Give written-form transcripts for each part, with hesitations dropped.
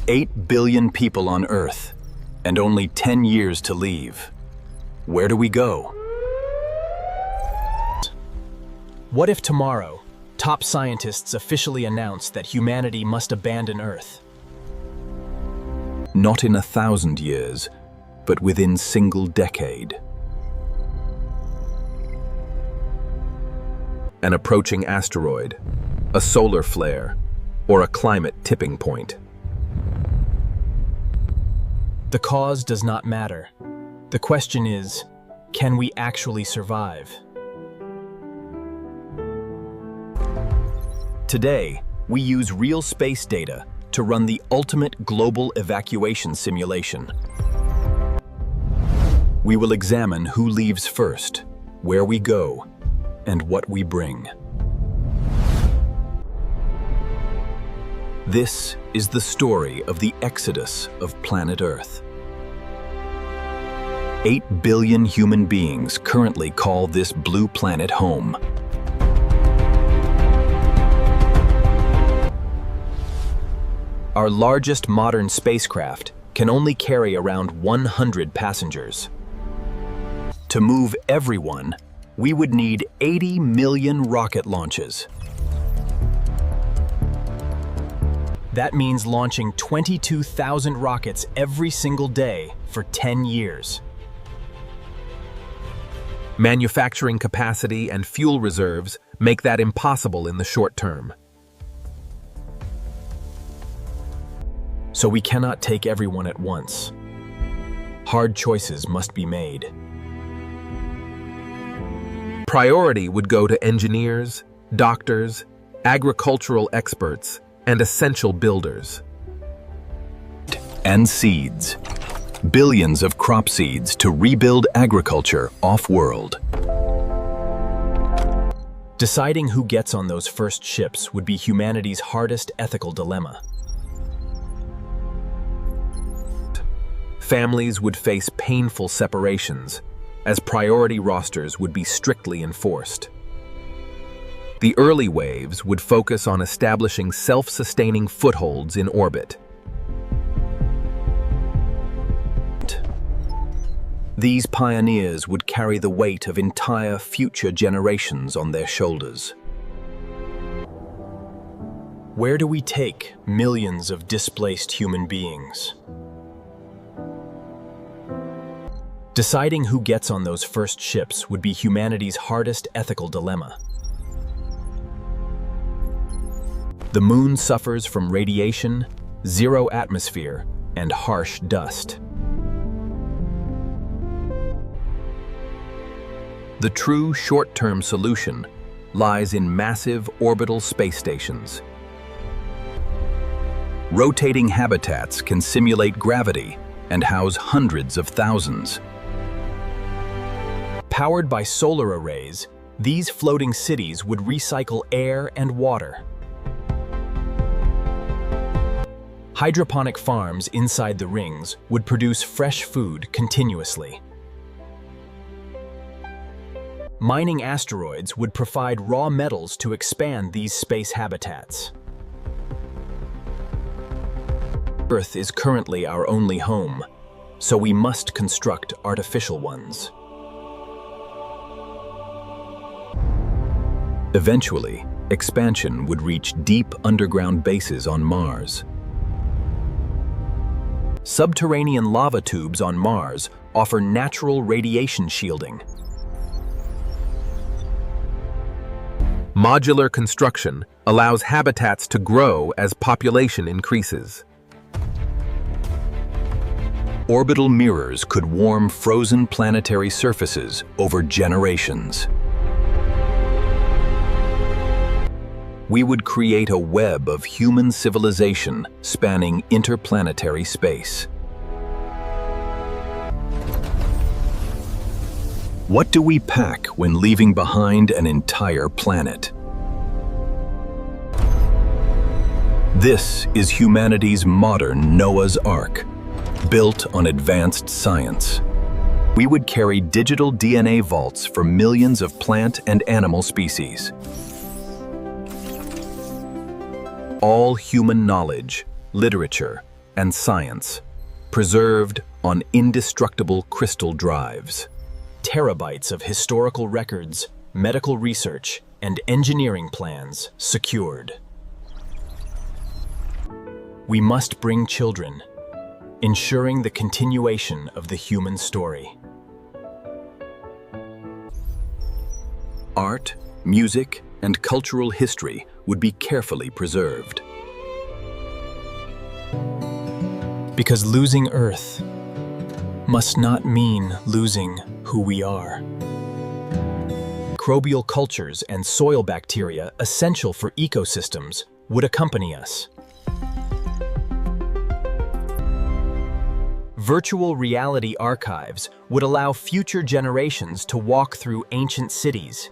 8 billion people on Earth, and only 10 years to leave. Where do we go? What if tomorrow, top scientists officially announce that humanity must abandon Earth? Not in 1,000 years, but within single decade. An approaching asteroid, a solar flare, or a climate tipping point. The cause does not matter. The question is, can we actually survive? Today, we use real space data to run the ultimate global evacuation simulation. We will examine who leaves first, where we go, and what we bring. This is the story of the exodus of planet Earth. 8 billion human beings currently call this blue planet home. Our largest modern spacecraft can only carry around 100 passengers. To move everyone, we would need 80 million rocket launches. That means launching 22,000 rockets every single day for 10 years. Manufacturing capacity and fuel reserves make that impossible in the short term. So we cannot take everyone at once. Hard choices must be made. Priority would go to engineers, doctors, agricultural experts, and essential builders. And seeds. Billions of crop seeds to rebuild agriculture off-world. Deciding who gets on those first ships would be humanity's hardest ethical dilemma. Families would face painful separations, as priority rosters would be strictly enforced. The early waves would focus on establishing self-sustaining footholds in orbit. These pioneers would carry the weight of entire future generations on their shoulders. Where do we take millions of displaced human beings? Deciding who gets on those first ships would be humanity's hardest ethical dilemma. The moon suffers from radiation, zero atmosphere, and harsh dust. The true short-term solution lies in massive orbital space stations. Rotating habitats can simulate gravity and house hundreds of thousands. Powered by solar arrays, these floating cities would recycle air and water. Hydroponic farms inside the rings would produce fresh food continuously. Mining asteroids would provide raw metals to expand these space habitats. Earth is currently our only home, so we must construct artificial ones. Eventually, expansion would reach deep underground bases on Mars. Subterranean lava tubes on Mars offer natural radiation shielding. Modular construction allows habitats to grow as population increases. Orbital mirrors could warm frozen planetary surfaces over generations. We would create a web of human civilization spanning interplanetary space. What do we pack when leaving behind an entire planet? This is humanity's modern Noah's Ark, built on advanced science. We would carry digital DNA vaults for millions of plant and animal species. All human knowledge, literature, and science, preserved on indestructible crystal drives. Terabytes of historical records, medical research, and engineering plans secured. We must bring children, ensuring the continuation of the human story. Art, music, and cultural history would be carefully preserved. Because losing Earth must not mean losing who we are. Microbial cultures and soil bacteria essential for ecosystems would accompany us. Virtual reality archives would allow future generations to walk through ancient cities.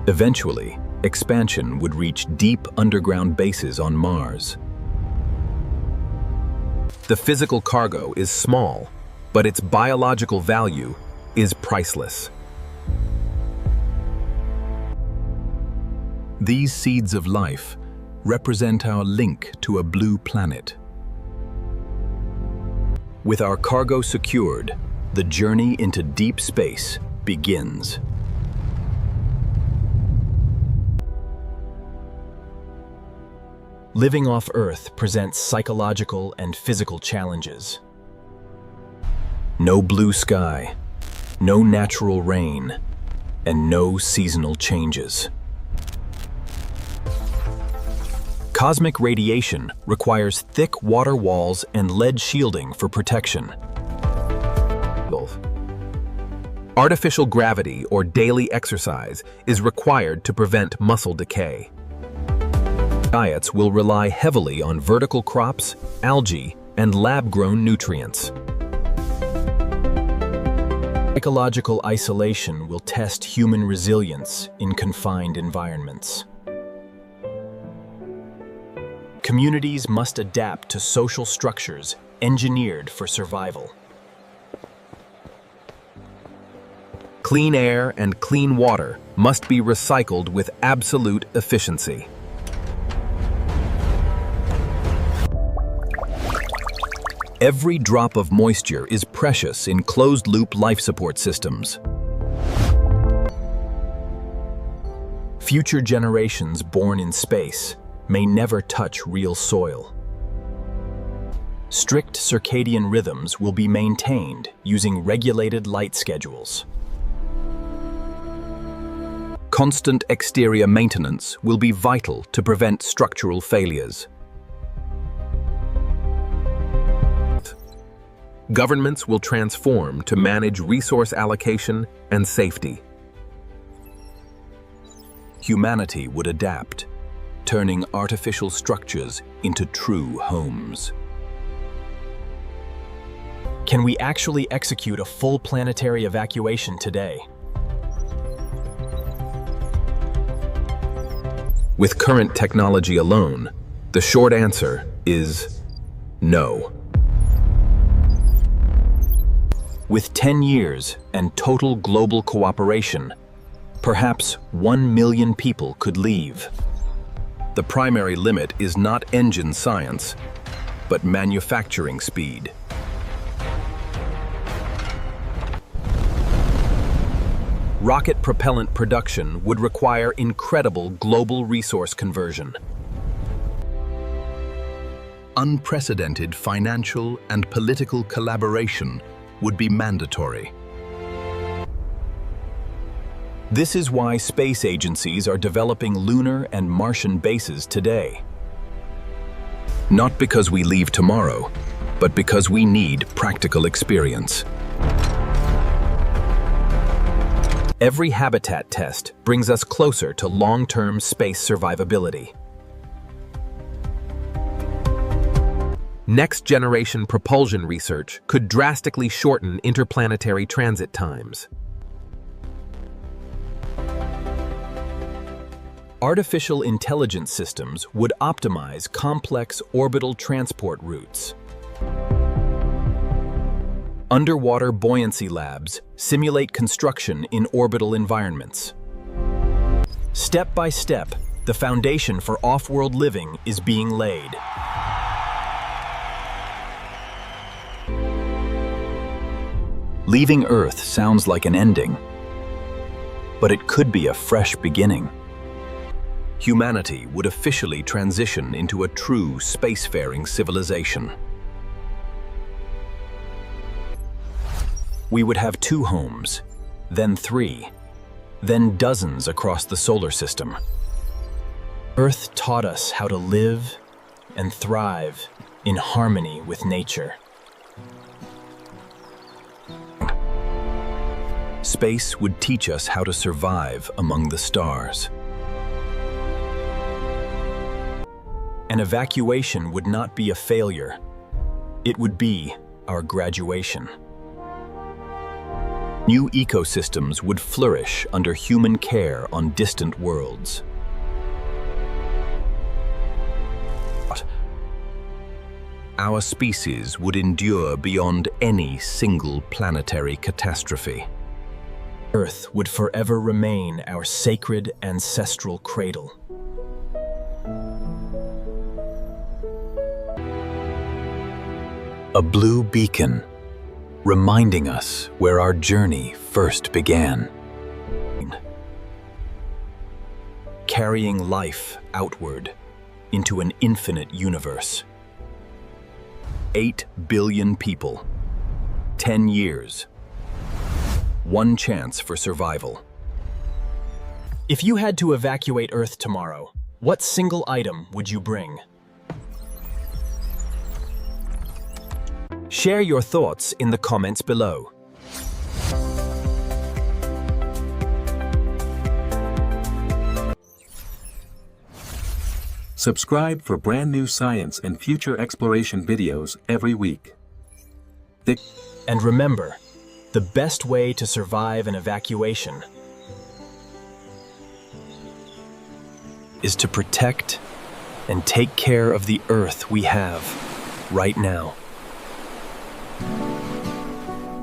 Eventually, expansion would reach deep underground bases on Mars. The physical cargo is small, but its biological value is priceless. These seeds of life represent our link to a blue planet. With our cargo secured, the journey into deep space begins. Living off Earth presents psychological and physical challenges. No blue sky, no natural rain, and no seasonal changes. Cosmic radiation requires thick water walls and lead shielding for protection. Artificial gravity or daily exercise is required to prevent muscle decay. Diets will rely heavily on vertical crops, algae, and lab-grown nutrients. Ecological isolation will test human resilience in confined environments. Communities must adapt to social structures engineered for survival. Clean air and clean water must be recycled with absolute efficiency. Every drop of moisture is precious in closed-loop life support systems. Future generations born in space may never touch real soil. Strict circadian rhythms will be maintained using regulated light schedules. Constant exterior maintenance will be vital to prevent structural failures. Governments will transform to manage resource allocation and safety. Humanity would adapt, turning artificial structures into true homes. Can we actually execute a full planetary evacuation today? With current technology alone, the short answer is no. With 10 years and total global cooperation, perhaps 1 million people could leave. The primary limit is not engine science, but manufacturing speed. Rocket propellant production would require incredible global resource conversion. Unprecedented financial and political collaboration would be mandatory. This is why space agencies are developing lunar and Martian bases today. Not because we leave tomorrow, but because we need practical experience. Every habitat test brings us closer to long-term space survivability. Next-generation propulsion research could drastically shorten interplanetary transit times. Artificial intelligence systems would optimize complex orbital transport routes. Underwater buoyancy labs simulate construction in orbital environments. Step by step, the foundation for off-world living is being laid. Leaving Earth sounds like an ending, but it could be a fresh beginning. Humanity would officially transition into a true spacefaring civilization. We would have 2 homes, then 3, then dozens across the solar system. Earth taught us how to live and thrive in harmony with nature. Space would teach us how to survive among the stars. An evacuation would not be a failure. It would be our graduation. New ecosystems would flourish under human care on distant worlds. Our species would endure beyond any single planetary catastrophe. Earth would forever remain our sacred ancestral cradle. A blue beacon, reminding us where our journey first began. Carrying life outward into an infinite universe. 8 billion people, 10 years, 1 chance for survival. If you had to evacuate Earth tomorrow, what single item would you bring? Share your thoughts in the comments below. Subscribe for brand new science and future exploration videos every week. And remember, the best way to survive an evacuation is to protect and take care of the Earth we have right now.